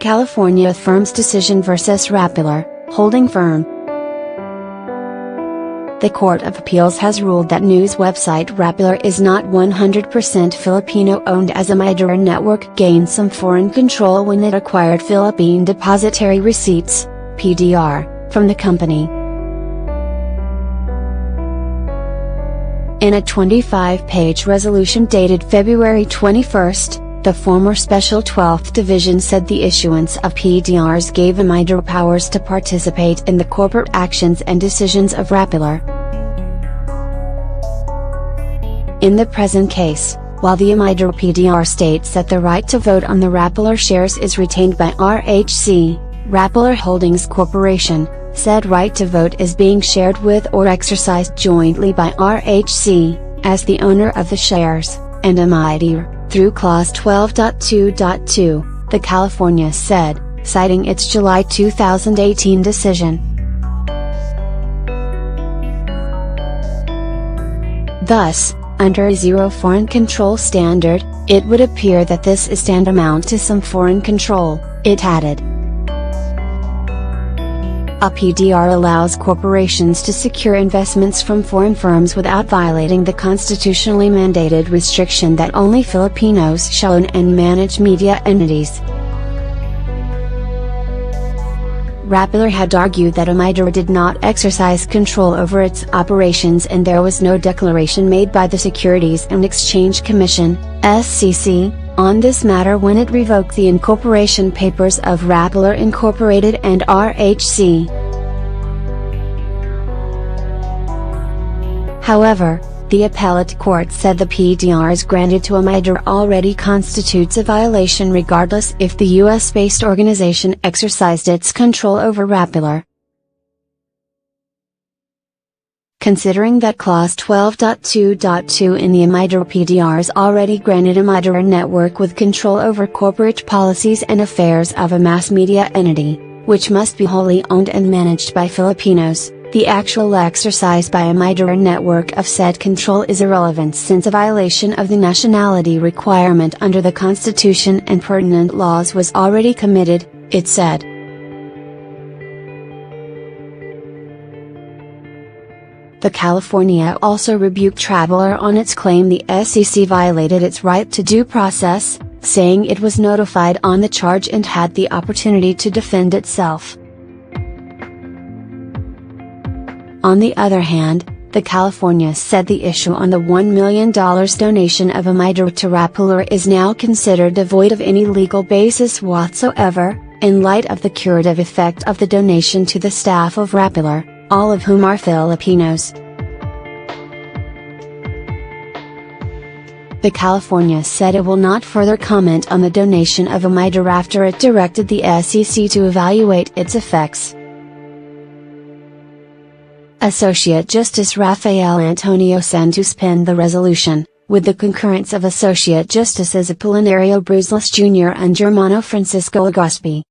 California affirms decision versus Rappler, holding firm. The Court of Appeals has ruled that news website Rappler is not 100% Filipino-owned, as a middle network gained some foreign control when it acquired Philippine Depositary Receipts, PDR, from the company. In a 25-page resolution dated February 21, the former Special 12th Division said the issuance of PDRs gave Amidor powers to participate in the corporate actions and decisions of Rappler. In the present case, while the Amidor PDR states that the right to vote on the Rappler shares is retained by RHC, Rappler Holdings Corporation, said right to vote is being shared with or exercised jointly by RHC, as the owner of the shares, and Amidor, through Clause 12.2.2, the California said, citing its July 2018 decision. Thus, under a zero foreign control standard, it would appear that this is tantamount to some foreign control, it added. A PDR allows corporations to secure investments from foreign firms without violating the constitutionally mandated restriction that only Filipinos shall own and manage media entities. Rappler had argued that Amidor did not exercise control over its operations, and there was no declaration made by the Securities and Exchange Commission, SEC, on this matter when it revoked the incorporation papers of Rappler Incorporated and RHC. However, the appellate court said the PDRs granted to Amidor already constitutes a violation regardless if the US-based organization exercised its control over Rappler. Considering that Clause 12.2.2 in the Amidor PDRs already granted Amidor Network with control over corporate policies and affairs of a mass media entity, which must be wholly owned and managed by Filipinos, the actual exercise by Amidor Network of said control is irrelevant, since a violation of the nationality requirement under the Constitution and pertinent laws was already committed, it said. The California also rebuked Rappler on its claim the SEC violated its right to due process, saying it was notified on the charge and had the opportunity to defend itself. On the other hand, the California said the issue on the $1 million donation of Amidor to Rappler is now considered devoid of any legal basis whatsoever, in light of the curative effect of the donation to the staff of Rappler, all of whom are Filipinos. The California said it will not further comment on the donation of Amidor after it directed the SEC to evaluate its effects. Associate Justice Rafael Antonio Santos penned the resolution, with the concurrence of Associate Justices Apolinario Bruslas Jr. and Germano Francisco Legazpi.